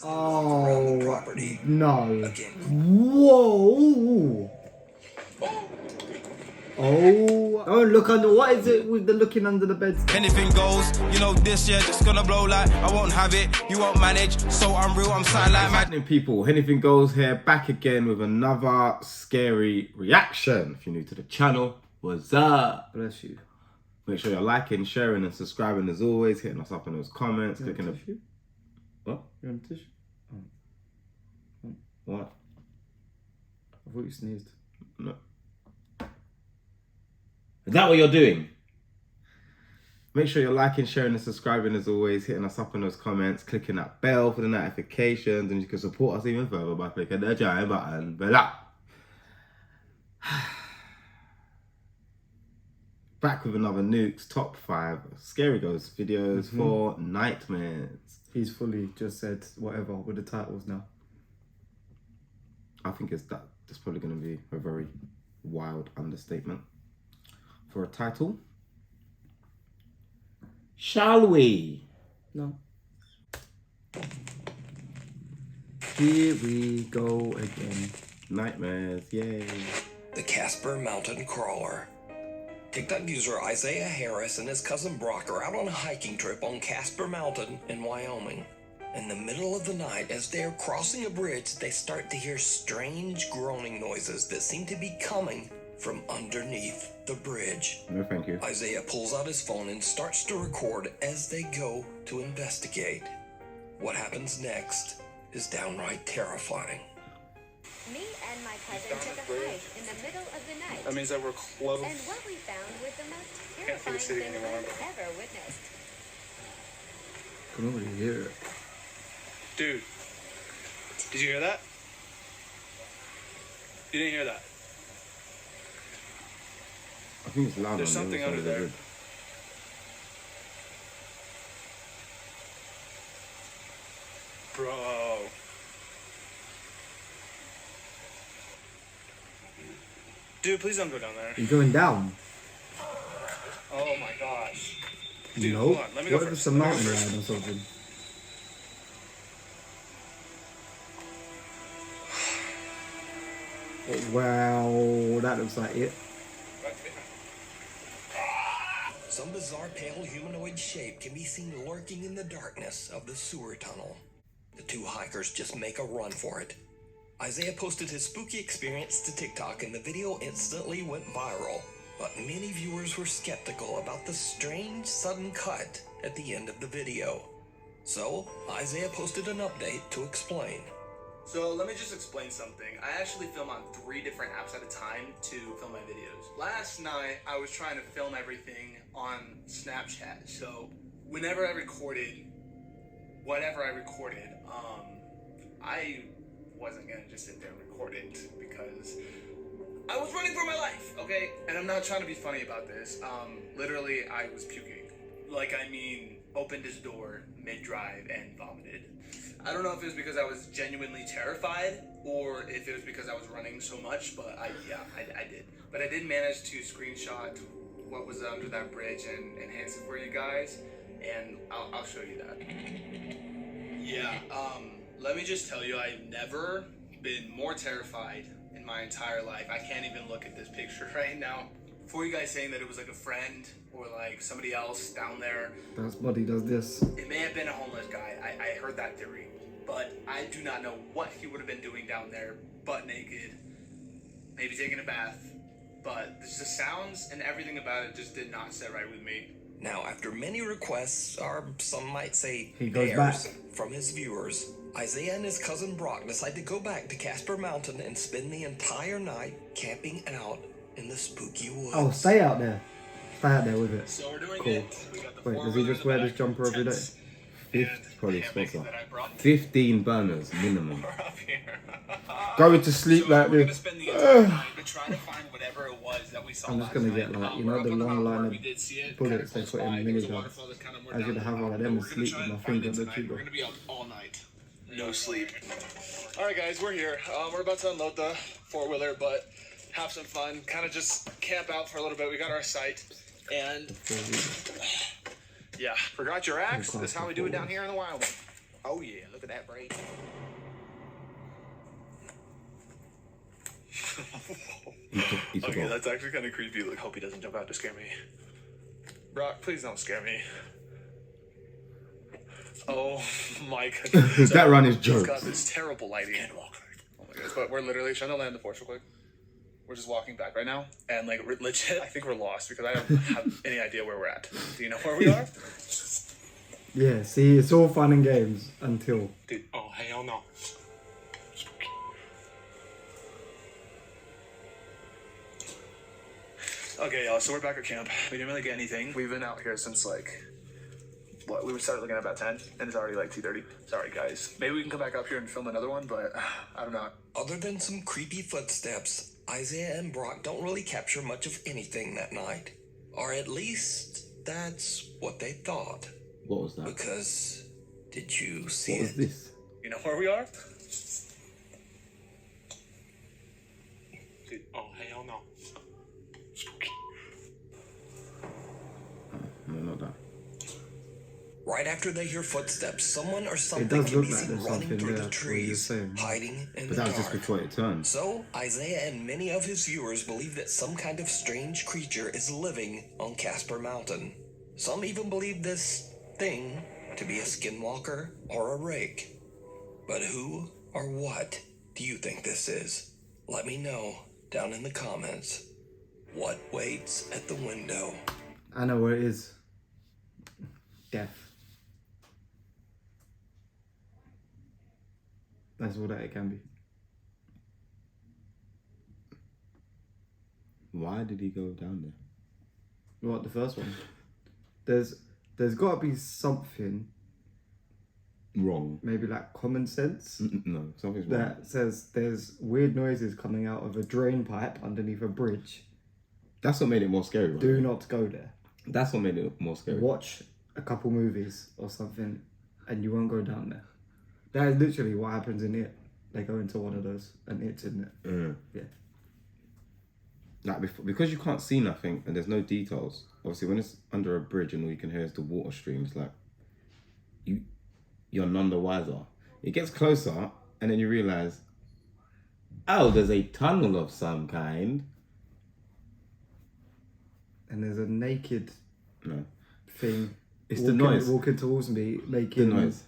Oh, property. no. Again. Whoa. Oh, don't look under. What is it with the looking under the bed? Anything goes, you know this year just gonna blow like I won't have it, you won't manage, so I'm real, I'm silent like mad. Happening people, Hennything Goes here, back again with another scary reaction. If you're new to the channel, what's up? Bless you. Make sure you're liking, sharing and subscribing as always, hitting us up in those comments, clicking the... Tissue? What? You want a tissue? Oh. What? I thought you sneezed. No. Is that what you're doing? Make sure you're liking, sharing and subscribing as always, hitting us up in those comments, clicking that bell for the notifications, and you can support us even further by clicking the giant button below. Back with another Nukes top 5 scary ghost videos for nightmares. He's fully just said whatever with the titles now. I think that's probably going to be a very wild understatement. For a title, shall we? No. Here we go again. Nightmares, yay. The Casper Mountain Crawler. TikTok user Isaiah Harris and his cousin Brock are out on a hiking trip on Casper Mountain in Wyoming. In the middle of the night, as they are crossing a bridge, they start to hear strange groaning noises that seem to be coming from underneath the bridge. No, thank you. Isaiah pulls out his phone and starts to record as they go to investigate. What happens next is downright terrifying. Me and my cousin took a hike in the middle of the night. That means that we're close. And what we found was the most Can't see the terrifying city thing anymore. I've ever witnessed. Can already hear it. Dude, did you hear that? You didn't hear that? I think it's loud. There's on the something other under side of the there. bridge. Bro. Dude, please don't go down there. You're going down. Oh my gosh. Dude, No. hold on. Let me go What if first. it's a Let me go mountain first. ride or something? Oh, wow, that looks like it. Some bizarre pale humanoid shape can be seen lurking in the darkness of the sewer tunnel. The two hikers just make a run for it. Isaiah posted his spooky experience to TikTok and the video instantly went viral. But many viewers were skeptical about the strange sudden cut at the end of the video. So, Isaiah posted an update to explain. So let me just explain something. I actually film on 3 different apps at a time to film my videos. Last night, I was trying to film everything on Snapchat. So whenever I recorded, whatever I recorded, I wasn't gonna just sit there and record it because I was running for my life, okay? And I'm not trying to be funny about this. Literally, I was puking. Like, I mean, opened his door mid-drive and vomited. I don't know if it was because I was genuinely terrified or if it was because I was running so much, but I did. But I did manage to screenshot what was under that bridge and enhance it for you guys, and I'll show you that. Yeah, let me just tell you, I've never been more terrified in my entire life. I can't even look at this picture right now. For you guys saying that it was like a friend or like somebody else down there, That's buddy does this. it may have been a homeless guy. I heard that theory. But I do not know what he would have been doing down there, butt naked, maybe taking a bath. But the sounds and everything about it just did not sit right with me. Now, after many requests, or some might say He goes dares, back. from his viewers, Isaiah and his cousin Brock decide to go back to Casper Mountain and spend the entire night camping out in the spooky woods. Oh, stay out there. Stay out there with it. So we're doing Cool. it. We got the Wait, does he just wear this jumper every day? Probably sponsor. 15 burners minimum. We're up here. Going to sleep So like we're gonna this. spend the entire night trying to find whatever it was that we saw. I'm just gonna get like, you know, the long line of bullets they put in miniguns. I was gonna have one of them and sleep with my finger on the We're trigger. gonna be up all night. No sleep. All right, guys, we're here. We're about to unload the 4-wheeler, but have some fun. Kind of just camp out for a little bit. We got our site, and yeah, forgot your axe. That's how we do it down here in the wild. Oh yeah, look at that braid. He took Okay, off. that's actually kind of creepy. Like, hope he doesn't jump out to scare me. Brock, please don't scare me. Oh my goodness. That run is He's jokes. got this terrible lighting. Oh my goodness. But we're literally trying to land the force real quick. We're just walking back right now. And like, legit, I think we're lost because I don't have any idea where we're at. Do you know where we are? Yeah, see, it's all fun and games until... Dude, oh hell no. Okay, y'all, so we're back at camp. We didn't really get anything. We've been out here since like, what, we started looking at about 10, and it's already like 2:30. Sorry, guys. Maybe we can come back up here and film another one, but I don't know. Other than some creepy footsteps, Isaiah and Brock don't really capture much of anything that night. Or at least, that's what they thought. What was that? Because, did you see What was it? this? You know where we are? Dude, oh hell no. No, not that. Right after they hear footsteps, someone or It something does can look be like seen there's running something through there, the what you're trees, saying. hiding in But the that was dark. just before it turned. So, Isaiah and many of his viewers believe that some kind of strange creature is living on Casper Mountain. Some even believe this thing to be a skinwalker or a rake. But who or what do you think this is? Let me know down in the comments. What waits at the window? I know where it is. Death. That's all that it can be. Why did he go down there? What, the first one? There's got to be something, Wrong. maybe like common sense, No, something's wrong. that says there's weird noises coming out of a drain pipe underneath a bridge. That's what made it more scary, right? Do not go there. That's what made it more scary. Watch a couple movies or something and you won't go down there. That is literally what happens in it. They go into one of those and it's in it. Yeah. Like because you can't see nothing and there's no details. Obviously, when it's under a bridge and all you can hear is the water stream, it's like you're none the wiser. It gets closer and then you realize, oh, there's a tunnel of some kind. And there's a naked thing. It's the noise. Walking towards me, The making noise.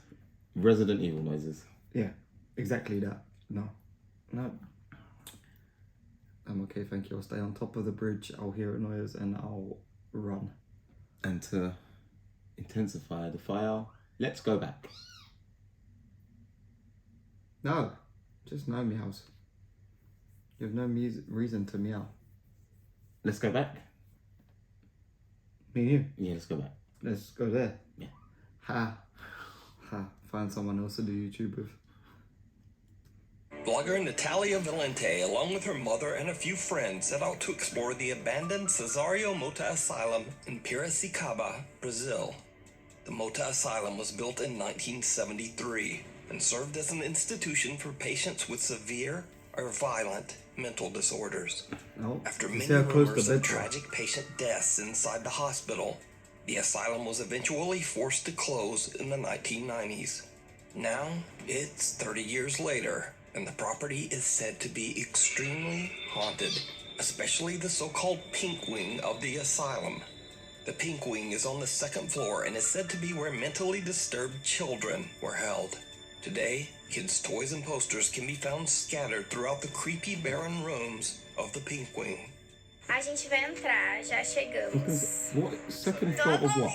Resident Evil noises. Yeah, exactly that. No. I'm okay, thank you. I'll stay on top of the bridge. I'll hear a noise and I'll run. And to intensify the fire, let's go back. No, just no meows. You have no reason to meow. Let's go back. Me and you. Yeah, let's go back. Let's go there. Yeah. Ha. Find someone else to do YouTube with. Blogger Natalia Valente, along with her mother and a few friends, set out to explore the abandoned Cesario Mota Asylum in Piracicaba, Brazil. The Mota Asylum was built in 1973 and served as an institution for patients with severe or violent mental disorders. Oh, After you many see how close rumors the of bed was? tragic patient deaths inside the hospital, the asylum was eventually forced to close in the 1990s. Now, it's 30 years later, and the property is said to be extremely haunted, especially the so-called pink wing of the asylum. The pink wing is on the second floor and is said to be where mentally disturbed children were held. Today, kids' toys and posters can be found scattered throughout the creepy barren rooms of the pink wing. A gente vai entrar, já chegamos. What? Second floor of what?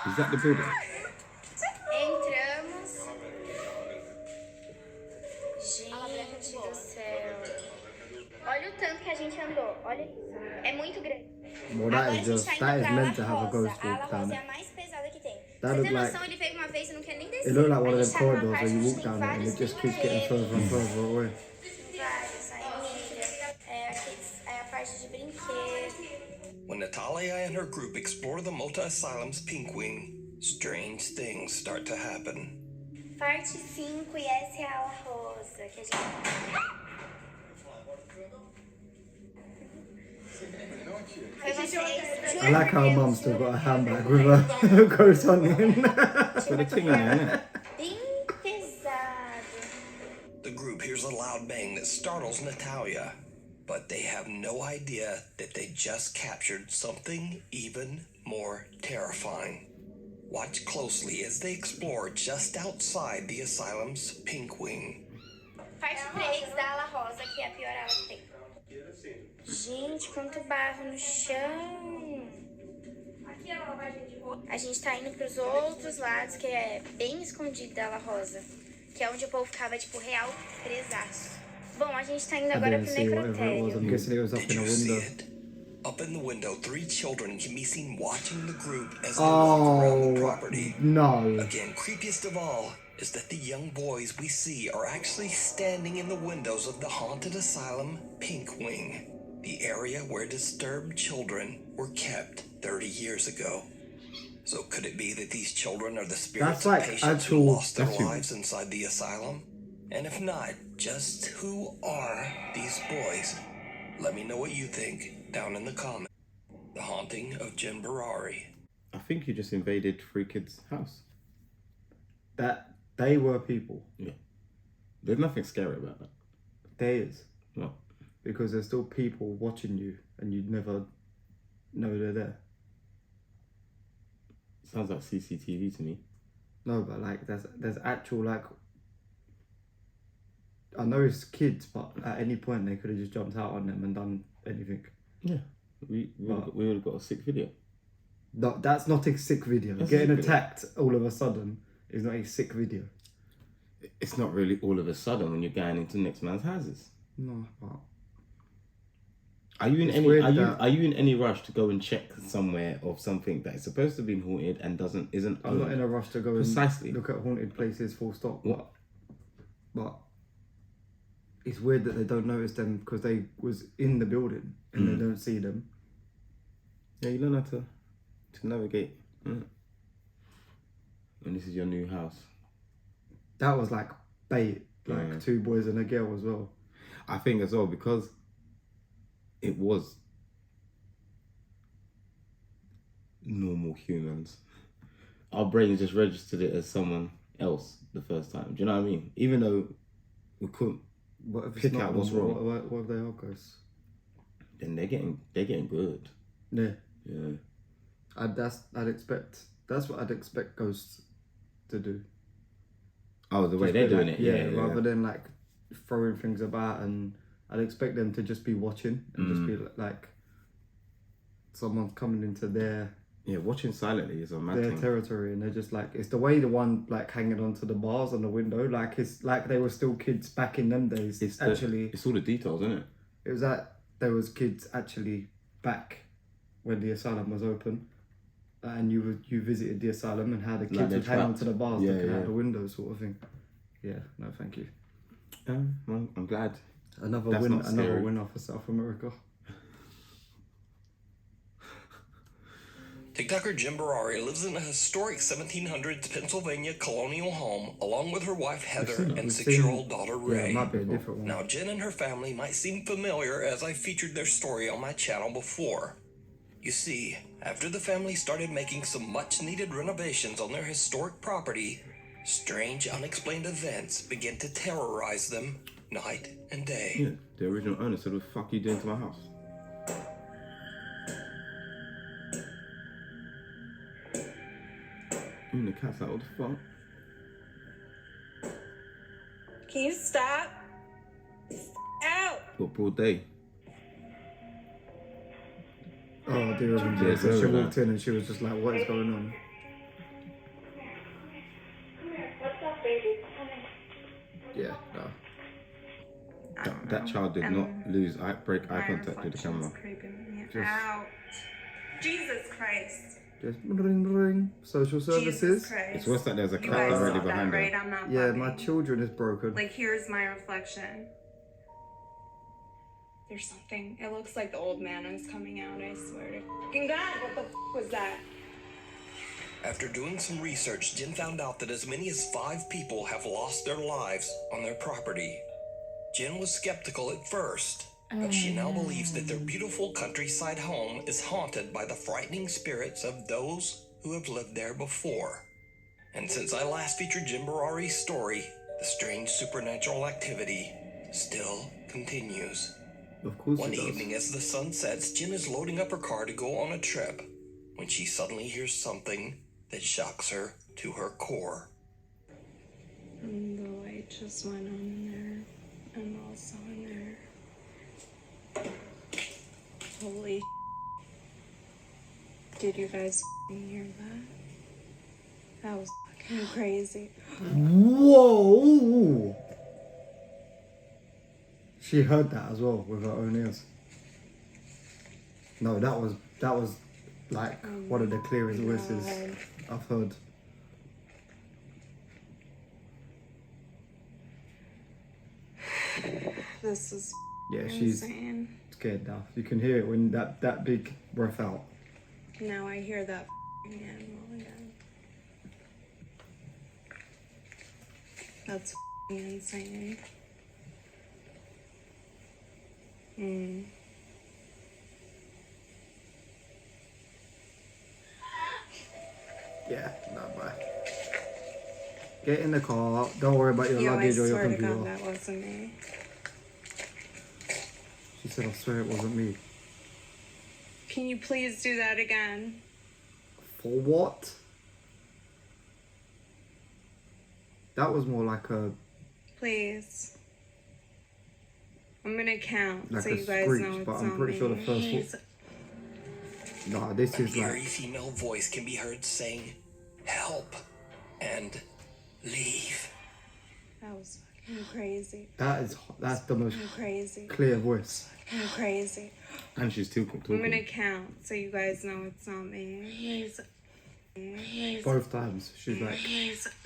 Is that the building? Entramos. Gente do céu. Olha o tanto que a gente andou. Olha isso. É muito grande. Well, Agora that a is gente just, tá indo that is pra meant to ala have a rosa. ghost A ala walk down rosa é it. a mais pesada que tem. That Você looked tem like- noção, ele veio uma vez e não quer nem descer. It looked like one A of gente them tá numa corridors parte where you onde walk tem down it and vários it just keeps getting brinquedos. further and further away. Vários, aí é a parte de brinquedo. When Natalia and her group explore the Mota Asylum's pink wing, strange things start to happen. Parte 5 e essa é a ala rosa que a gente... Foi vocês. I like how mum still got a handbag with her ghost on in. Got a thing in there, innit? Bem group hears a loud bang that startles Natalia, but they have no idea that they just captured something even more terrifying. Watch closely as they explore just outside the asylum's pink wing. Parte 3 da ala rosa, que é a pior ala que tem. Gente, quanto barro no chão. A gente tá indo pros outros lados, que é bem escondido da ala rosa. Que é onde o povo ficava, tipo, real presaço. Bom, a gente tá indo agora pro necrotério. I'm guessing it was up Did in a you see window. it? Up in the window, 3 children can be seen watching the group as they walk around the property. No. Again, creepiest of all is that the young boys we see are actually standing in the windows of the haunted asylum Pink Wing, the area where disturbed children were kept 30 years ago. So could it be that these children are the spirits That's like of patients who actual- lost their that's you. lives inside the asylum? And if not, just who are these boys? Let me know what you think down in the comments. The Haunting of Jen Barari. I think you just invaded Free Kids' house. That they were people. Yeah. There's nothing scary about that. There is. No. Because there's still people watching you and you'd never know they're there. Sounds like CCTV to me. No, but like there's actual like I know it's kids, but at any point they could have just jumped out on them and done anything. Yeah. We would have got a sick video. No, that's not a sick video. That's Getting a sick video. attacked all of a sudden is not a sick video. It's not really all of a sudden when you're going into next man's houses. No, but Are you in It's any weird are you that- are you in any rush to go and check somewhere of something that is supposed to be haunted and isn't I'm not owned? in a rush to go Precisely. and look at haunted places full stop. What? But it's weird that they don't notice them because they was in the building and they don't see them. Yeah, you learn how to navigate. And this is your new house. That was like bait, like Yeah. 2 boys and a girl as well. I think as well because it was normal humans. Our brains just registered it as someone else the first time. Do you know what I mean? Even though we couldn't, What if it's Pick not out what's normal? wrong. What if they are ghosts? then they're getting good. Yeah, Yeah. That's what I'd expect ghosts to do. Oh, the way Just they're be doing like- it. Yeah. rather than like throwing things about, and I'd expect them to just be watching and just be like someone's coming into their Watching silently is a mad thing. territory, and they're just like, it's the way the one like hanging onto the bars on the window, like it's like they were still kids back in them days. It's It's all the details, isn't it? it was that there was kids actually back when the asylum was open, and you visited the asylum and how the kids they're would hang trapped. onto the bars Yeah, looking yeah. out the window, sort of thing. Yeah, no, thank you. Well, I'm glad. Another That's win, not scary. another winner for South America. TikToker Jen Barari lives in a historic 1700s Pennsylvania colonial home along with her wife Heather and We've 6-year-old seen- daughter Yeah, Ray. it might be a different one. Now, Jen and her family might seem familiar as I featured their story on my channel before. You see, after the family started making some much-needed renovations on their historic property, strange, unexplained events began to terrorize them night and day. Yeah, the original owner said, "What the fuck are you doing to my house?" And the cat's like, "What the fuck?" Can you stop? Out! What broad day? Oh, I do remember. Yeah, So she sorry, walked in and she was just like, "What is going on?" What's up, baby? Yeah, no. That child did not break eye contact with the camera. Just- Out. Jesus Christ. Just ring, ring. Social Jesus services. Christ. It's worse that there's a You cat guys already saw that, behind right? her. I'm not Yeah, bugging. my children is broken. Like, here's my reflection. There's something. It looks like the old man is coming out, I swear to fucking God. What the was that? After doing some research, Jen found out that as many as 5 people have lost their lives on their property. Jen was skeptical at first, but she now believes that their beautiful countryside home is haunted by the frightening spirits of those who have lived there before. And since I last featured Jen Barari's story, the strange supernatural activity still continues. Of course One it does. evening as the sun sets, Jen is loading up her car to go on a trip when she suddenly hears something that shocks her to her core. And the light just went on in there, and also in there. Holy did you guys hear that? That was fucking crazy. Whoa! She heard that as well with her own ears. No, that was like one of the clearest voices I've heard. This is Yeah, she's insane. scared now. You can hear it when that big breath out. Now I hear that animal again. That's insane. Yeah, not bad. Get in the car. Don't worry about your Yo, I luggage or your swear to computer. God, that wasn't me. She said, I swear it wasn't me. Can you please do that again? For what? That was more like a Please. I'm gonna count like so a you guys screech, know it's but I'm not pretty me. sure the first Please. one. Nah, this An is eerie like female voice can be heard saying, "Help," and "Leave." That was fucking crazy. that's the most Crazy. clear voice. Fucking crazy. And she's still I'm talking. gonna count so you guys know it's not me. Please. Both times she's like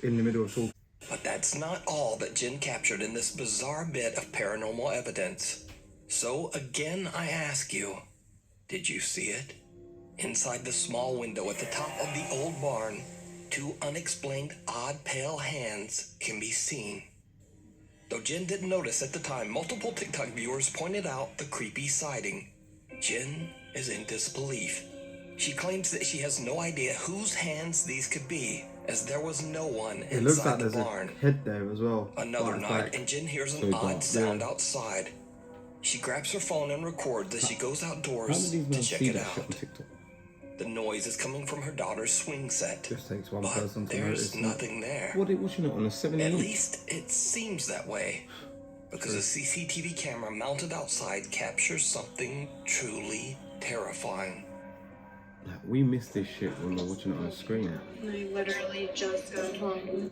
in the middle of talking. But that's not all that Jen captured in this bizarre bit of paranormal evidence. So again, I ask you, did you see it? Inside the small window at the top of the old barn, two unexplained odd pale hands can be seen. Though Jen didn't notice at the time, multiple TikTok viewers pointed out the creepy sighting. Jen is in disbelief. She claims that she has no idea whose hands these could be, as there was no one It looks like inside the there's barn. a head there as well. Another But it's night, like, and Jen hears an very odd dark, sound yeah. outside. She grabs her phone and records as she goes How outdoors did these to men check see it that shit on out. TikTok? The noise is coming from her daughter's swing set, just takes one but person to there's notice. nothing there. What are they watching it on a 7 At inch? least it seems that way, because a CCTV camera mounted outside captures something truly terrifying. Like, we missed this shit when we're watching it on a screen. I literally just got home.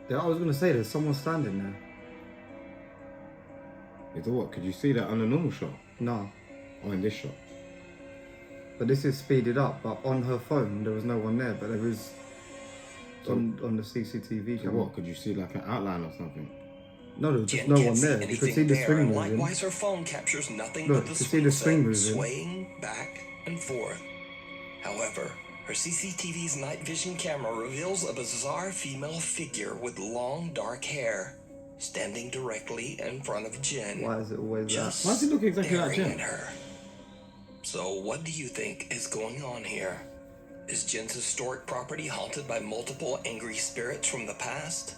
Yeah, I was gonna say there's someone standing there. Is it what? Could you see that on a normal shot? No. Or in this shot? But this is speeded up, but on her phone there was no one there, but there was on the CCTV So camera. what? Could you see like an outline or something? No, there was just Jen no can't one see there. You could anything see the there, swing and moving. likewise her phone captures nothing Look, but the you can see swing the set swing moving. swaying back and forth. However, her CCTV's night vision camera reveals a bizarre female figure with long dark hair standing directly in front of Jen. Why is it always Just Why does it look exactly like staring Jen? at her. So what do you think is going on here? Is Jen's historic property haunted by multiple angry spirits from the past?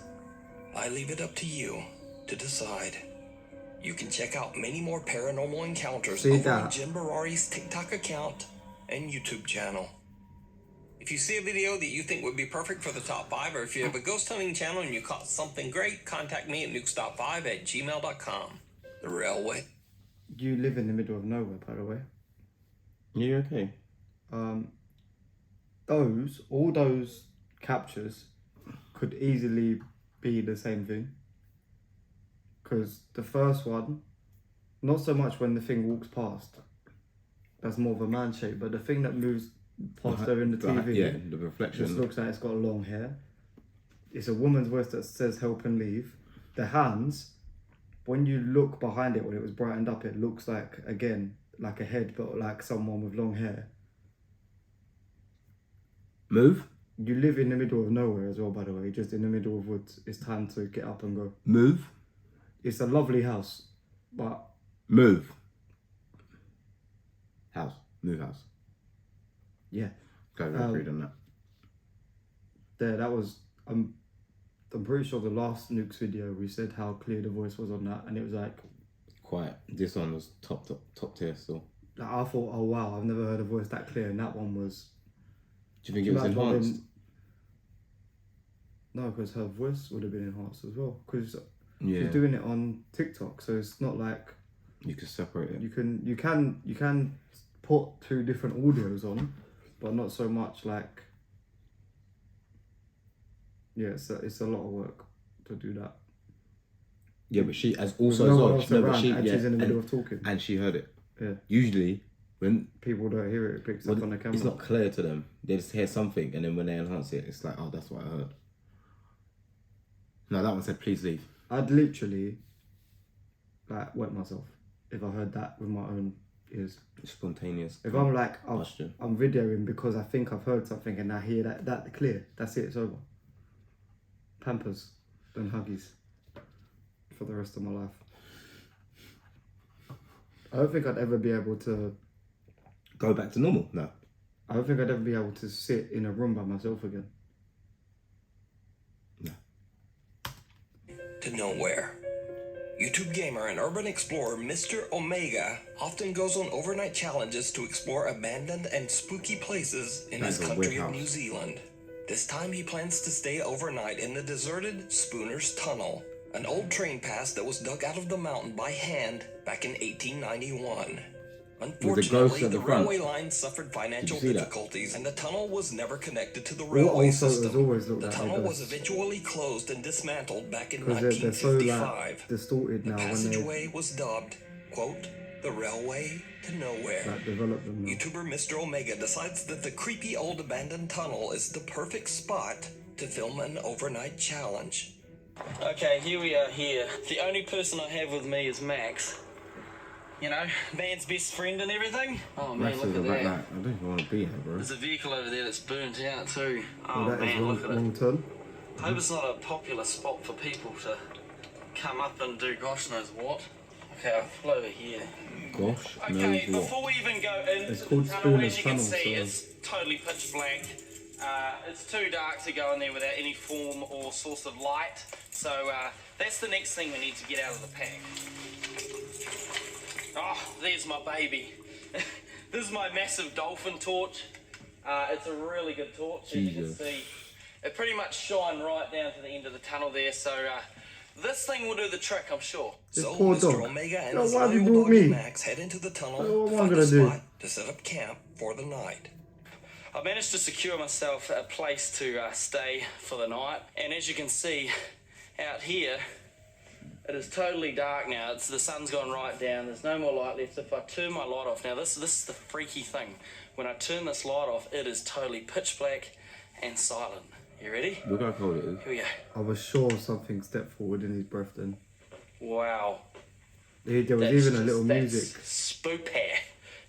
I leave it up to you to decide. You can check out many more paranormal encounters See over on that? Jen Barari's TikTok account and YouTube channel. If you see a video that you think would be perfect for the top 5, or if you have a ghost hunting channel and you caught something great, contact me at nukes.5@gmail.com. The railway. that? You live in the middle of nowhere, by the way. You okay? All those captures could easily be the same thing. Because the first one, not so much when the thing walks past, that's more of a man shape, but the thing that moves past her in the TV, Yeah, the reflection. just looks like it's got long hair. It's a woman's voice that says help and leave. The hands, when you look behind it when it was brightened up, it looks like, again, like a head, but like someone with long hair. Move. You live in the middle of nowhere as well, by the way, just in the middle of woods. It's time to get up and go. Move. It's a lovely house, but Move. House. Move house. yeah. Okay, we agreed on that. there. That was I'm pretty sure the last Nukes video we said how clear the voice was on that, and it was like Quite. This one was top tier still. like, I thought, oh wow, I've never heard a voice that clear, and that one was. Do you think it was enhanced? No, because her voice would have been enhanced as well. Because Yeah. she's doing it on TikTok, so it's not like You can separate it. you can put two different audios on, but not so much like. Yeah, it's a lot of work to do that. Yeah, but she as With also no as one well. else No, but around, she and she's in the middle of talking. and she heard it. Yeah. Usually, when People don't hear it, it picks up on the camera. it's not clear to them, they just hear something, and then when they enhance it, it's like, oh, that's what I heard. No, that one said, please leave. I'd literally like wet myself if I heard that with my own ears. Spontaneous. If I'm like, Question. I'm videoing because I think I've heard something and I hear that clear, that's it, it's over. Pampers and Huggies for the rest of my life. I don't think I'd ever be able to. Go back to normal? No. I don't think I'd ever be able to sit in a room by myself again. No. To nowhere. YouTube gamer and urban explorer Mr. Omega often goes on overnight challenges to explore abandoned and spooky places in his That's a country weird of house. New Zealand. This time he plans to stay overnight in the deserted Spooner's Tunnel, an old train pass that was dug out of the mountain by hand back in 1891. Unfortunately, at the the front. railway line suffered financial see that? difficulties and the tunnel was never connected to the All railway old photos system. always look The like tunnel they're was ghosts. eventually closed and dismantled back in Because they're so like 1955. distorted The now when they passageway was dubbed, quote, the railway to nowhere. like develop them now. YouTuber Mr. Omega decides that the creepy old abandoned tunnel is the perfect spot to film an overnight challenge. Okay, here we are here. The only person I have with me is Max. You know, man's best friend and everything. Oh man, Max look is at about that. that. I don't even want to be here, bro. There's a vehicle over there that's burnt out too. Well, Oh that is man, look at it. long turn. I hope it's not a popular spot for people to come up and do gosh knows what. Okay, I'll pull over here. Gosh, Okay, knows what. before we even go into It's the called tunnel, Spooner's as you can Tunnel, see, so- it's totally pitch black. It's too dark to go in there without any form or source of light. So that's the next thing we need to get out of the pack. Oh, there's my baby. This is my massive dolphin torch. It's a really good torch, as you can Jesus. see. It pretty much shone right down to the end of the tunnel there, so this thing will do the trick, I'm sure. This So poor Mr. dog. Omega and Yo, his why have you loyal brought doggy me? Max head into the tunnel Yo, what to am I find a gonna do? spot to set up camp for the night. I managed to secure myself a place to stay for the night, and as you can see out here, it is totally dark now. The sun's gone right down. There's no more light left. If I turn my light off, now this is the freaky thing. When I turn this light off, it is totally pitch black and silent. You ready? Look how cold it is. Here we go. I was sure something stepped forward in his breath then. Wow. There was That's even a just- little that's music. spoopy,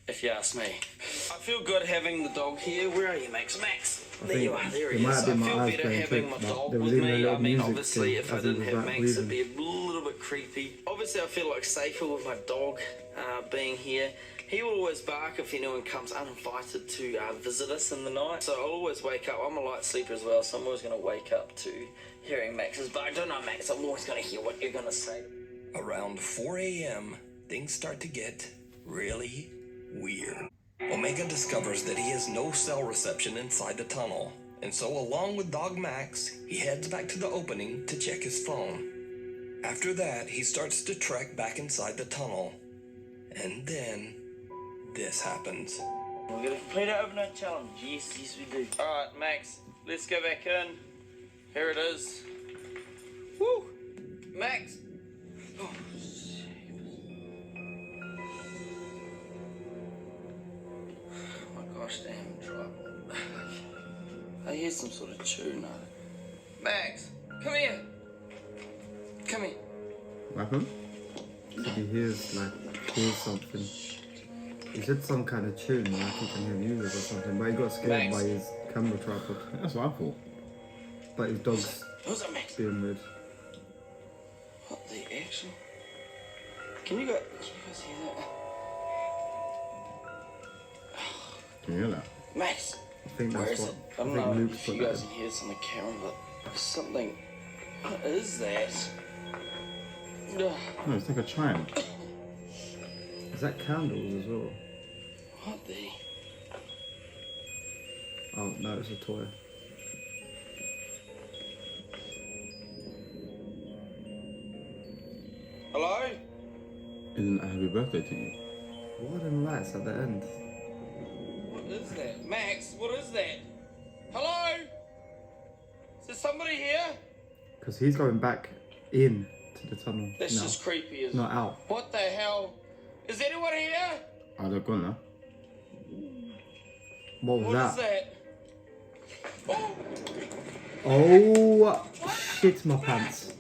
if you ask me. I feel good having the dog here. Where are you, Max? Max! I There you think are, there it he might is. have been I my feel eyes better playing having my tricks, but dog there was with even a me. little I mean, music obviously, thing if I as he didn't was, have like, Max, it'd breathing. be a little bit creepy. Obviously, I feel like safer with my dog being here. He will always bark if anyone comes uninvited to visit us in the night. So I'll always wake up. I'm a light sleeper as well, so I'm always going to wake up to hearing Max's bark. Don't know, Max. I'm always going to hear what you're going to say. Around 4 a.m., things start to get really weird. Omega discovers that he has no cell reception inside the tunnel, and so along with Dog Max, he heads back to the opening to check his phone. After that, he starts to trek back inside the tunnel, and then this happens. We're going to complete our overnight challenge. Yes, yes we do. Alright, Max, let's go back in. Here it is. Woo! Max! Oh, my gosh, damn trouble. I hear some sort of tune. Max, come here. Come here. What happened? He hears something. He said some kind of tune, like he can hear music or something, but he got scared Max. by his camera tripod. That's what I thought. But his dog's Who's that, Max? being weird. What the actual? Can you guys hear that? Can you hear that? Max, I think Where that's is what. it? I don't think know Luke's if put you that guys in. can hear this on the camera, but there's something. What is that? No, it's like a chime. Is that candles as well? What the? Oh no, it's a toy. Hello? Isn't that happy birthday to you? What are them lights at the end? What is that? Max, what is that? Hello? Is there somebody here? Because he's going back in to the tunnel. That's now. just creepy as Not out. What the hell? Is anyone here? Oh, they're gone now. What was What that? is that? Oh! Oh shit my pants.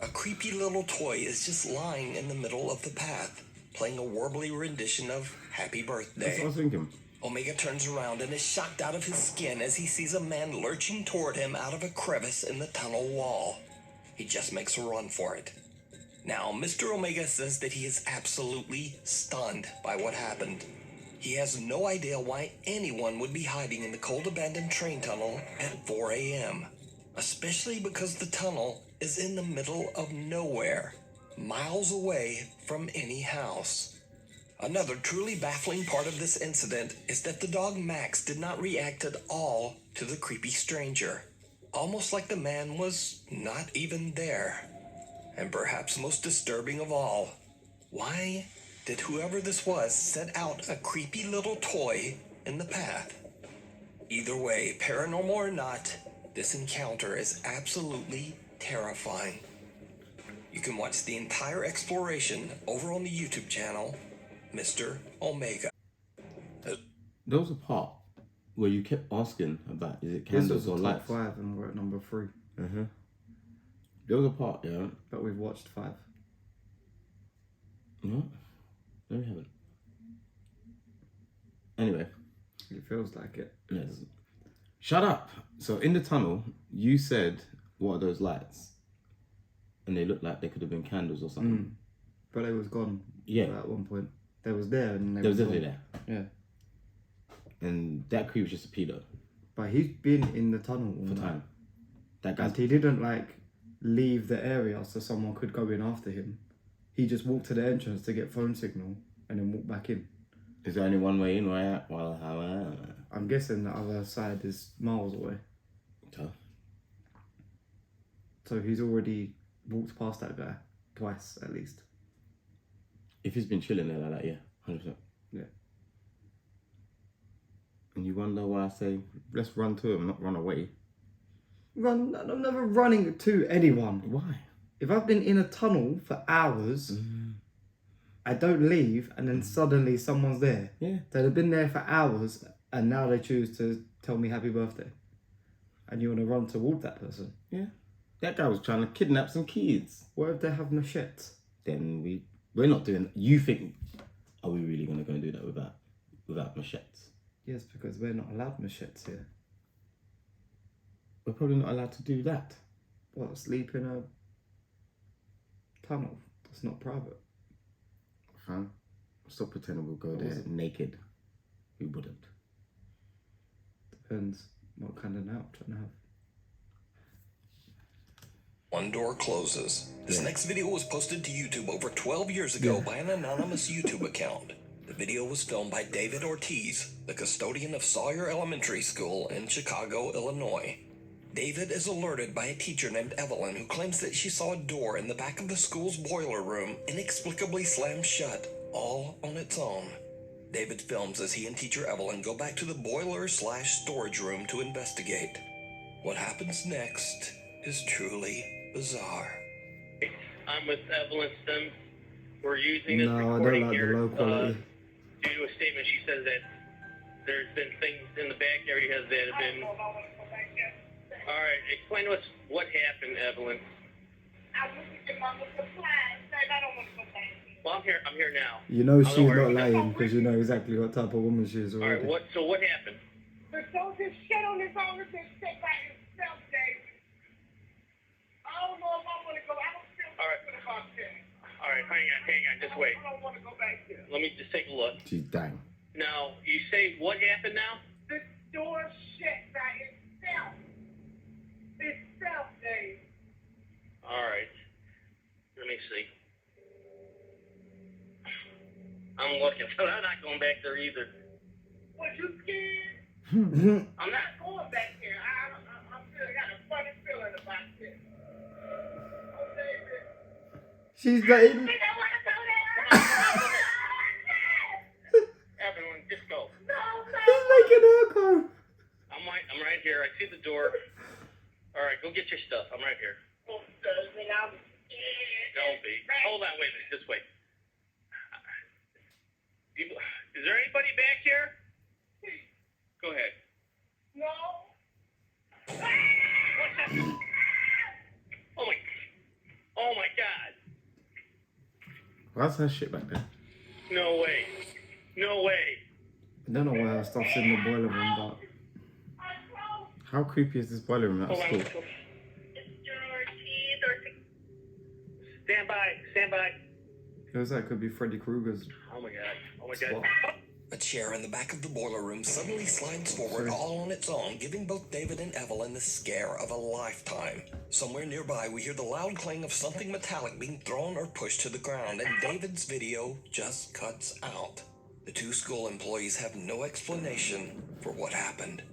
A creepy little toy is just lying in the middle of the path, playing a warbly rendition of Happy That's what I Birthday. was thinking. Omega turns around and is shocked out of his skin as he sees a man lurching toward him out of a crevice in the tunnel wall. He just makes a run for it. Now, Mr. Omega says that he is absolutely stunned by what happened. He has no idea why anyone would be hiding in the cold abandoned train tunnel at 4 a.m., especially because the tunnel is in the middle of nowhere, miles away from any house. Another truly baffling part of this incident is that the dog Max did not react at all to the creepy stranger, almost like the man was not even there. And perhaps most disturbing of all, why did whoever this was set out a creepy little toy in the path? Either way, paranormal or not, this encounter is absolutely terrifying. You can watch the entire exploration over on the YouTube channel, Mr. Omega. There was a part where you kept asking about, is it This candles was or the top lights? 5 and we're at number 3. There was a part, yeah. But we've watched 5. No, no, we haven't. Anyway, It feels like it. yes. Shut up. So in the tunnel, you said, what are those lights? And they looked like they could have been candles or something. But it was gone. Yeah. At one point. They was there and They was definitely there. Yeah. And that creep was just a pedo But he's been in the tunnel all for night. time. That guy's And he didn't like leave the area so someone could go in after him. He just walked to the entrance to get phone signal and then walked back in. Is there only one way in? Right? Well, how? I'm guessing the other side is miles away. So he's already walked past that guy twice at least. If he's been chilling there like that, yeah, 100%. Yeah. And you wonder why I say, let's run to him, not run away. I'm never running to anyone. Why? If I've been in a tunnel for hours, I don't leave and then suddenly someone's there. Yeah. They'd have been there for hours and now they choose to tell me happy birthday. And you want to run toward that person. Yeah. That guy was trying to kidnap some kids. What if they have machetes? Then we're not doing. You think? Are we really gonna go and do that without machetes? Yes, because we're not allowed machetes here. We're probably not allowed to do that. What, sleep in a tunnel? That's not private. Fine. Stop pretending we'll go there naked. We wouldn't. Depends what kind of nap you're trying to have. One door closes. This next video was posted to YouTube over 12 years ago by an anonymous YouTube account. The video was filmed by David Ortiz, the custodian of Sawyer Elementary School in Chicago, Illinois. David is alerted by a teacher named Evelyn who claims that she saw a door in the back of the school's boiler room inexplicably slam shut, all on its own. David films as he and teacher Evelyn go back to the boiler/storage room to investigate. What happens next is truly bizarre. I'm with Evelyn Sims. We're using this No, I don't recording like the here low quality. due to a statement. She says that there's been things in the back area that have been... All right, explain to us what happened, Evelyn. Well, I'm here now. You know she's don't worry. not lying because you know exactly what type of woman she is All already. right, what happened? The soldier shit on his own and been set by himself, David. I don't know if I want to go. I don't feel good about that. hang on, just wait. I don't want to go back there. Let me just take a look. She's dang. Now, you say what happened now? This door shut by itself. Itself, Dave. Alright. Let me see. I'm looking, but I'm not going back there either. Was you scared? I'm not. Going back there. I'm feeling, got a funny feeling about this. Oh, David. She's not in. I don't want to go there. Everyone, just go. No, He's making her go. I'm right here. I see the door. Alright, go get your stuff. I'm right here. Oh, David, I'm scared. Don't be. Hold on, wait a minute. Just wait. Is there anybody back here? Go ahead. No. What's that? Oh my God. Why's her shit back there? No way. No way. I don't know why her stuff's in the boiler room, but How creepy is this boiler room at Hold on. school? Stand by. Stand by. it looks like it could be Freddy Krueger's. Oh my God. Oh my spot. God. A chair in the back of the boiler room suddenly slides forward all on its own, giving both David and Evelyn the scare of a lifetime. Somewhere nearby, we hear the loud clang of something metallic being thrown or pushed to the ground, and David's video just cuts out. The two school employees have no explanation for what happened.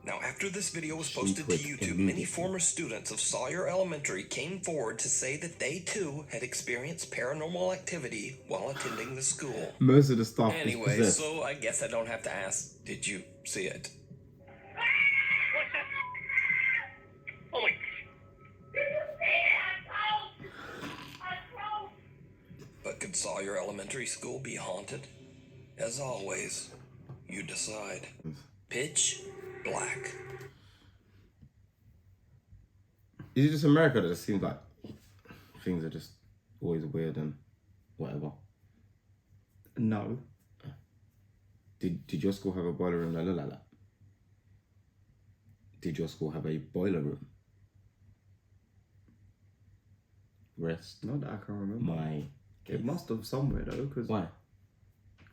Now, after this video was posted to YouTube, many former students of Sawyer Elementary came forward to say that they too had experienced paranormal activity while attending the school. Most of the staff is Anyway, possessed. so I guess I don't have to ask, did you see it? Oh my. But could Sawyer Elementary School be haunted? As always, you decide. Pitch black. Is it just America that it seems like things are just always weird and whatever? No. Did your school have a boiler room that looked like that? Did your school have a boiler room? Rest Not that I can remember. my case. It must have somewhere though, because Why?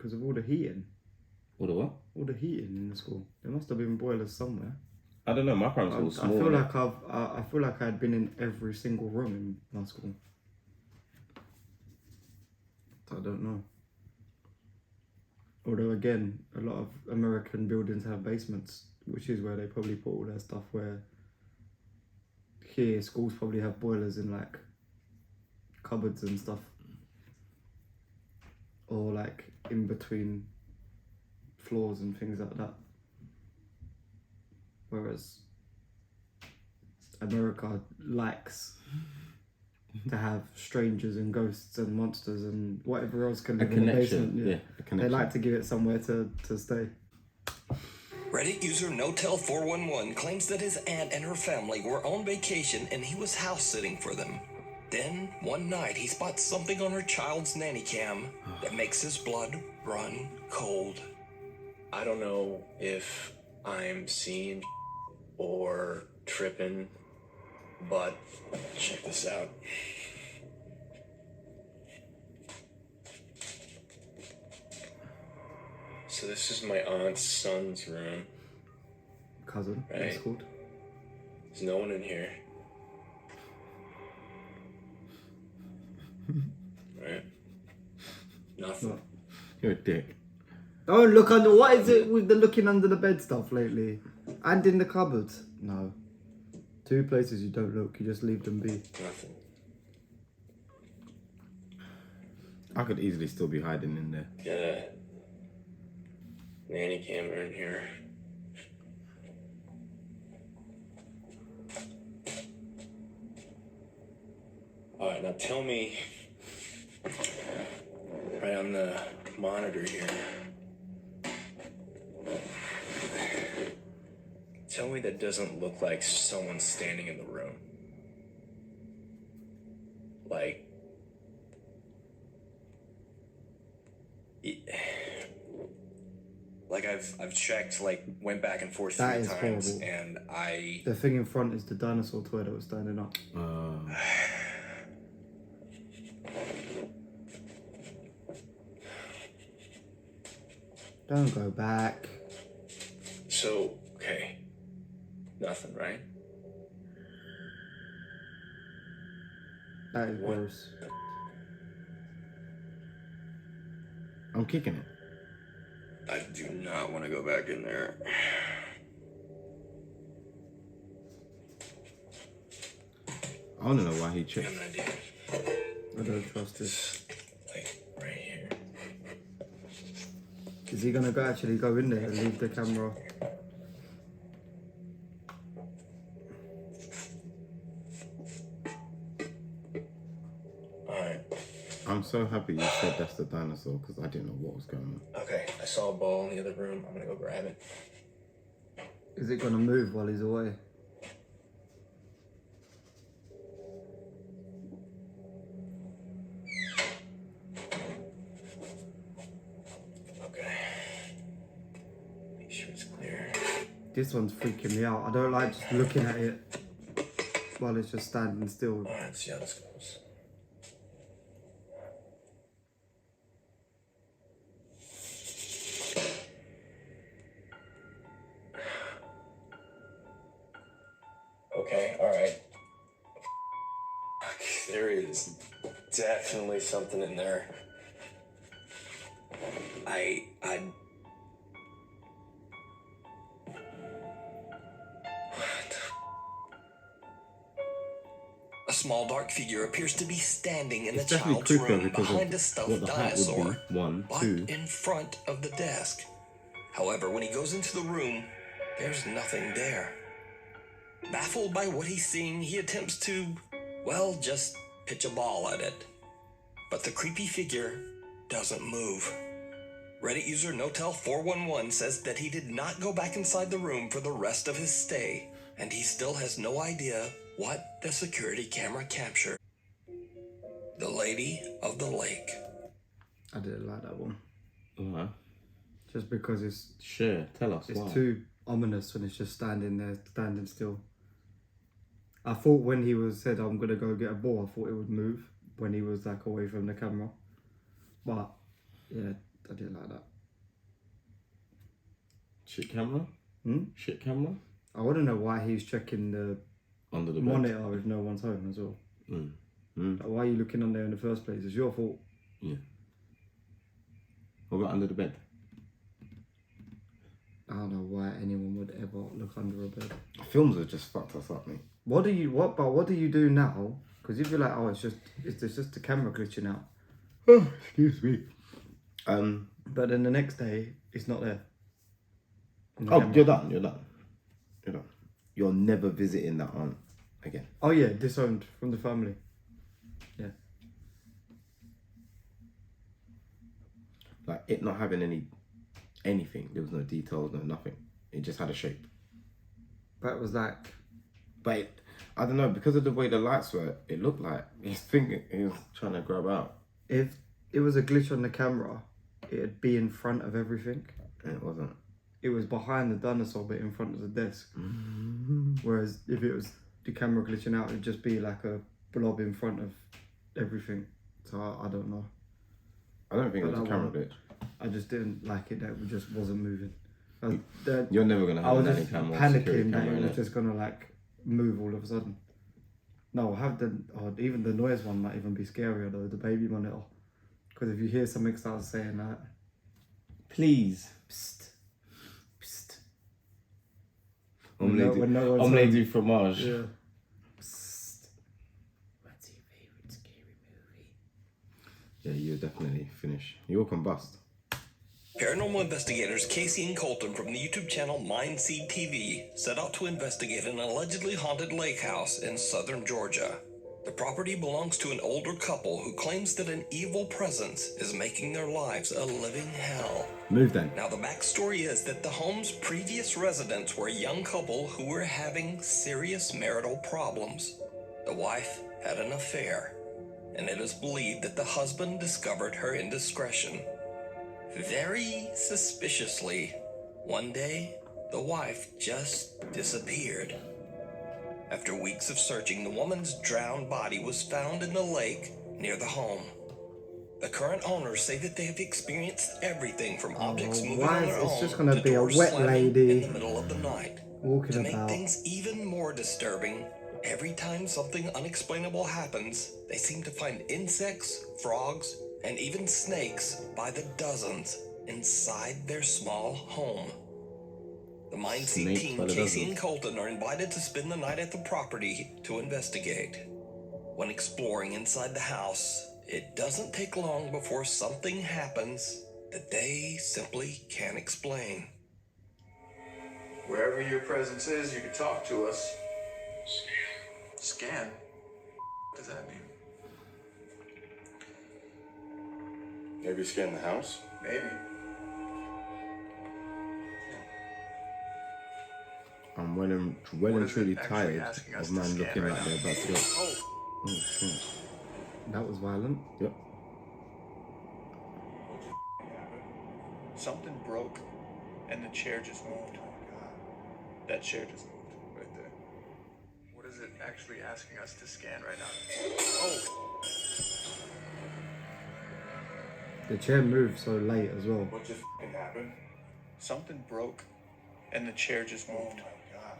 of all the heating. Or the what? All the heating in the school. There must have been boilers somewhere. I don't know. My primary school was small. I feel like I'd been in every single room in my school. So I don't know. Although again, a lot of American buildings have basements, which is where they probably put all their stuff. Where here schools probably have boilers in like cupboards and stuff, or like in between floors and things like that. Whereas America likes to have strangers and ghosts and monsters and whatever else can live in the basement. Yeah, a They connection. like to give it somewhere to stay. Reddit user NoTel411 claims that his aunt and her family were on vacation and he was house sitting for them. Then, one night, he spots something on her child's nanny cam that makes his blood run cold. I don't know if I'm seeing or tripping, but check this out. So this is my aunt's son's room. Cousin, Right. it's called. There's no one in here. Right? Nothing. You're a dick. Don't look under. What is it with the looking under the bed stuff lately? And in the cupboards? No. Two places you don't look. You just leave them be. Nothing. I could easily still be hiding in there. Got a nanny camera in here. Alright, now tell me, right on the monitor here, tell me that doesn't look like someone standing in the room. Like I've checked, like went back and forth That 3 is times, horrible. and I The thing in front is the dinosaur toy that was standing up. Don't go back. So, okay. Nothing, right? That is gross. I'm kicking it. I do not want to go back in there. I don't know why he checked. I have an idea. I don't trust this. Like, right here. Is he gonna actually go in there and leave the camera? Alright. I'm so happy you said that's the dinosaur because I didn't know what was going on. Okay, I saw a ball in the other room. I'm gonna go grab it. Is it gonna move while he's away? Okay. Make sure it's clear. This one's freaking me out. I don't like just looking at it while it's just standing still. Alright, let's see how this goes. Okay, alright. There is definitely something in there. A small dark figure appears to be standing in the It's definitely child's creepier room because behind a of stuffed what the height would dinosaur, be. One, but two. in front of the desk. However, when he goes into the room, there's nothing there. Baffled by what he's seeing, he attempts to, well, just pitch a ball at it. But the creepy figure doesn't move. Reddit user Notel411 says that he did not go back inside the room for the rest of his stay, and he still has no idea what the security camera captured. The Lady of the Lake. I didn't like that one. Why? Just because it's Tell us why. it's too ominous when it's just standing there, standing still. I thought when he said, I'm gonna go get a ball, I thought it would move when he was like away from the camera. But yeah, I didn't like that. Shit camera? Shit camera? I want to know why he's checking the Under the monitor bed. if no one's home as well. Mm. Like, why are you looking on there in the first place? It's your fault. Yeah. What about under the bed? I don't know why anyone would ever look under a bed. Films have just fucked us up, mate. What do you do now? Because if you're like, oh, it's just the camera glitching out. Oh, excuse me. But then the next day, it's not there. Oh, camera. You're done. You're never visiting that aunt again. Oh yeah, disowned from the family. Yeah. Like it not having anything. There was no details, no nothing. It just had a shape. That was like. But I don't know, because of the way the lights were, it looked like his finger, he was trying to grab out. If it was a glitch on the camera, it'd be in front of everything. And it wasn't. It was behind the dinosaur, but in front of the desk. Whereas if it was the camera glitching out, it'd just be like a blob in front of everything. So I don't know. I don't think it was a camera glitch. I just didn't like it that it just wasn't moving. You're never going to have a nanny cam or security panicking that camera, it was innit? just going to like move all of a sudden. No, even the noise one might even be scarier though, the baby monitor. Because if you hear something start saying that. Please. Psst. Psst. Omelette du fromage. Yeah. Psst. What's your favourite scary movie? Yeah, you definitely finish. You'll combust. Paranormal investigators Casey and Colton from the YouTube channel Mindseed TV set out to investigate an allegedly haunted lake house in southern Georgia. The property belongs to an older couple who claims that an evil presence is making their lives a living hell. Move then. Now the backstory is that the home's previous residents were a young couple who were having serious marital problems. The wife had an affair, and it is believed that the husband discovered her indiscretion. Very suspiciously, one day, the wife just disappeared. After weeks of searching, the woman's drowned body was found in the lake near the home. The current owners say that they have experienced everything from objects moving why on is their it's own just gonna to be a doors wet slamming lady in the middle of the night. walking To make about? things even more disturbing, every time something unexplainable happens, they seem to find insects, frogs, and even snakes by the dozens inside their small home. The Mindseed Snakes team, by the Casey dozens. and Colton, are invited to spend the night at the property to investigate. When exploring inside the house, it doesn't take long before something happens that they simply can't explain. Wherever your presence is, you can talk to us. Scan? What does that mean? Maybe scan the house? Maybe. I'm well and truly tired of man looking like they're about to go. Oh shit. That was violent. Yep. Something broke and the chair just moved. That chair just moved right there. What is it actually asking us to scan right now? Oh! The chair moved so late as well. What just happened? Something broke and the chair just moved. Oh my god.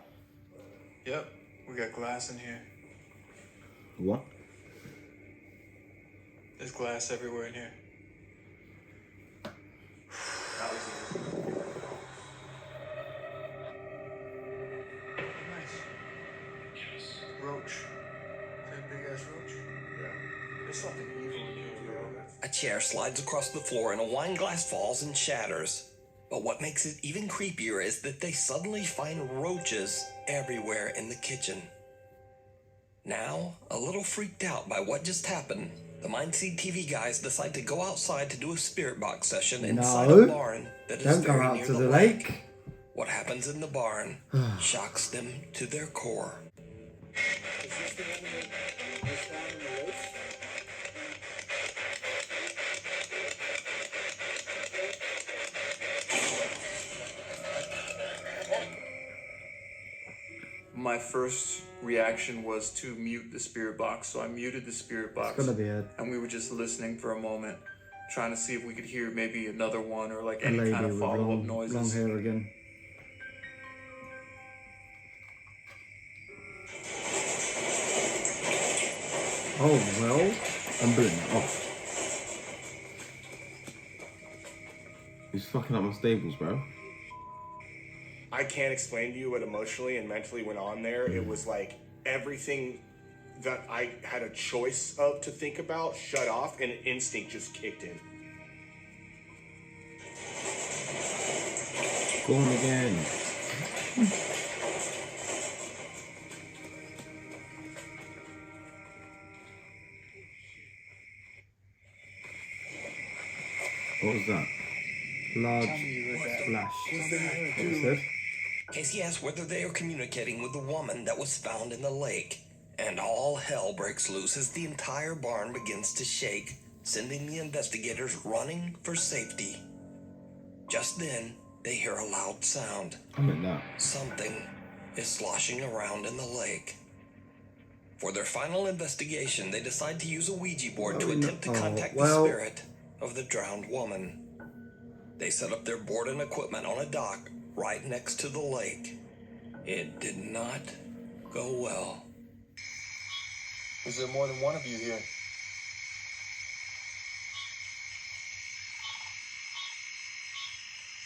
Yep, we got glass in here. What? There's glass everywhere in here. Nice. Roach. Is that a big ass roach? Yeah. There's something evil in here, bro. A chair slides across the floor and a wine glass falls and shatters. But what makes it even creepier is that they suddenly find roaches everywhere in the kitchen. Now, a little freaked out by what just happened, the Mindseed TV guys decide to go outside to do a spirit box session inside a barn that is Don't go very out near to the the lake. lake. What happens in the barn shocks them to their core. My first reaction was to mute the spirit box, so I muted the spirit box. It's gonna be a and we were just listening for a moment, trying to see if we could hear maybe another one or like any lady kind of with follow-up noises. long hair again. Oh well, I'm booting it off. He's fucking up my stables, bro. I can't explain to you what emotionally and mentally went on there. It was like everything that I had a choice of to think about shut off and instinct just kicked in. Gone again. What was that? Large splash. What was this? Casey asks whether they are communicating with the woman that was found in the lake, and all hell breaks loose as the entire barn begins to shake, sending the investigators running for safety. Just then, they hear a loud sound. Something is sloshing around in the lake. For their final investigation, they decide to use a Ouija board to attempt to contact the spirit of the drowned woman. They set up their board and equipment on a dock right next to the lake. It did not go well. Is there more than one of you here?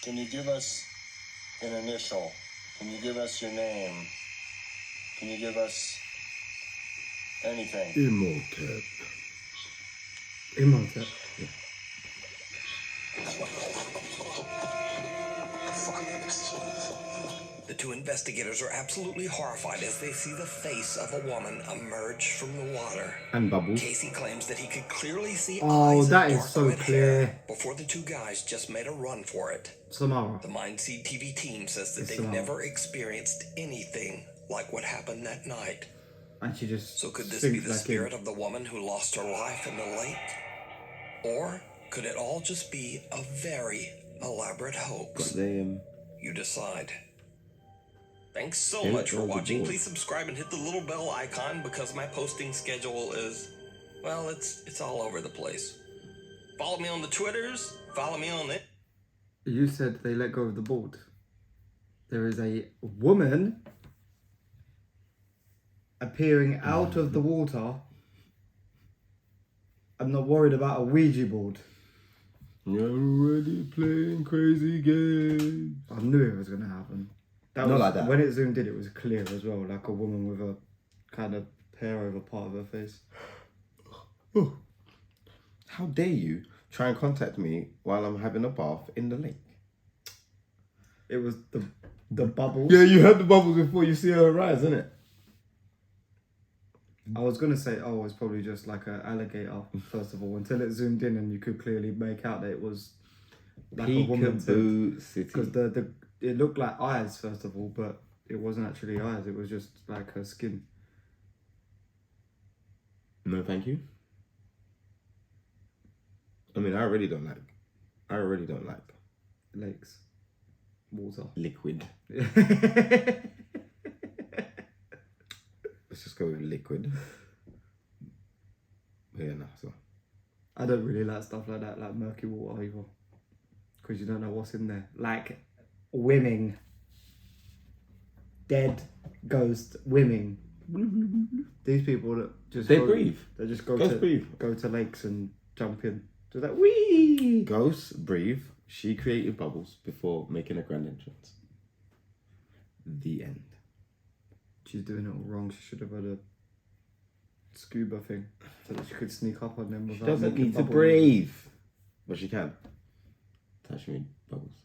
Can you give us an initial? Can you give us your name? Can you give us anything? Imhotep. Imhotep. Yeah. The two investigators are absolutely horrified as they see the face of a woman emerge from the water. And bubbles. Casey claims that he could clearly see Oh, eyes that and is dark so red clear. hair before the two guys just made a run for it. Samara. The Mindseed TV team says that It's they've Samara. never experienced anything like what happened that night. And she just So could this sinks be the back spirit in. of the woman who lost her life in the lake? Or could it all just be a very elaborate hoax? You decide. Thanks so Yeah, much for all the watching. board. Please subscribe and hit the little bell icon because my posting schedule is, well, it's all over the place. Follow me on the Twitters. Follow me on it. You said they let go of the board. There is a woman appearing out of the water. I'm not worried about a Ouija board. You're already playing crazy games. I knew it was going to happen. Not like that. When it zoomed in, it was clear as well, like a woman with a kind of hair over part of her face. Oh. How dare you try and contact me while I'm having a bath in the lake? It was the bubbles. Yeah, you heard the bubbles before you see her rise, innit? I was going to say, oh, it's probably just like an alligator, first of all, until it zoomed in and you could clearly make out that it was like a woman's head. City. Because it looked like eyes, first of all, but it wasn't actually eyes. It was just like her skin. No, thank you. I mean, I already don't like lakes, water, liquid. Let's just go with liquid. Yeah, no, so. I don't really like stuff like that, like murky water either. Because you don't know what's in there. Like women. Dead ghost women. These people that just breathe. They just go breathe. Go to lakes and jump in. So that wee. Ghosts breathe. She created bubbles before making a grand entrance. The end. She's doing it all wrong. She should have had a scuba thing so that she could sneak up on them without. She doesn't making need to bubble breathe. But she can. Touch me bubbles.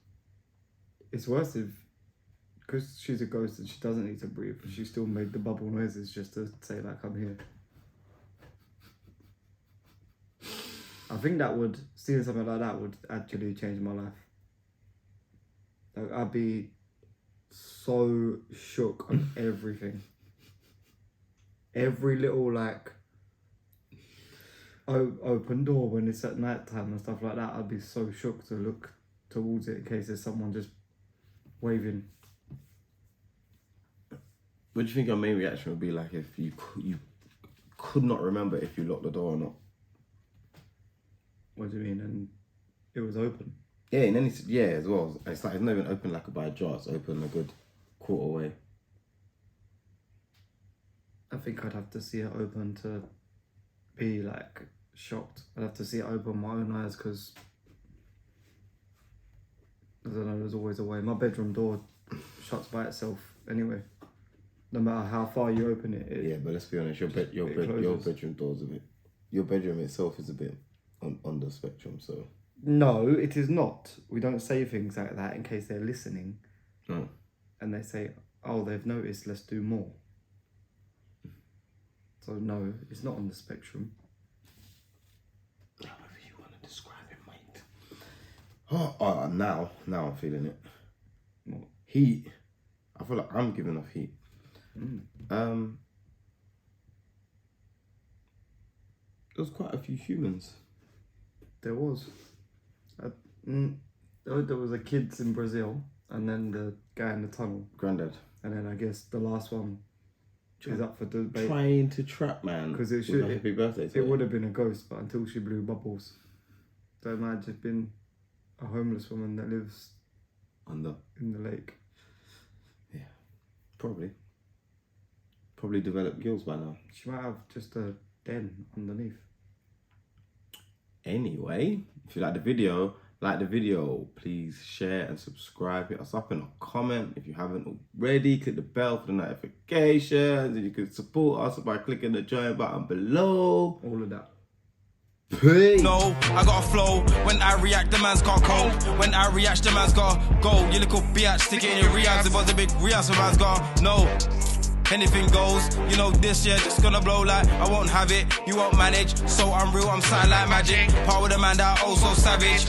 It's worse if, because she's a ghost and she doesn't need to breathe, she still made the bubble noises just to say like, I'm here. I think seeing something like that would actually change my life. Like, I'd be so shook on everything. Every little like open door when it's at night time and stuff like that, I'd be so shook to look towards it in case there's someone just waving. What do you think your main reaction would be like if you could not remember if you locked the door or not? What do you mean? And it was open? Yeah, and then as well. It's like it's not even open like by a jar. It's open a good quarter way. I think I'd have to see it open to be like shocked. I'd have to see it open with my own eyes because I don't know. There's always a way. My bedroom door shuts by itself anyway. No matter how far you open it. Yeah, but let's be honest. Your bedroom door's a bit. Your bedroom itself is a bit on the spectrum. So. No, it is not. We don't say things like that in case they're listening. Oh. And they say, oh, they've noticed, let's do more. So no, it's not on the spectrum. However you want to describe it, mate. Oh, now I'm feeling it. What? Heat. I feel like I'm giving off heat. There was quite a few humans. There was. There was a kids in Brazil, and then the guy in the tunnel. Granddad. And then I guess the last one is up for debate. Trying to trap man. Because it should. Happy birthday to it would have been a ghost, but until she blew bubbles. So it might have just been a homeless woman that lives in the lake. Yeah, probably developed gills by now. She might have just a den underneath. Anyway, if you like the video, please share and subscribe. Hit us up in a comment. If you haven't already, click the bell for the notifications. And you can support us by clicking the join button below. All of that. Peace. No, I got a flow. When I react, the man's got cold. When I react, the man's got go. You little bitch, stick it in your reacts. It was a big react, the man's got no. Anything goes, you know this year just gonna blow like I won't have it, you won't manage, so I'm real, I'm silent like magic, power the man that oh so savage.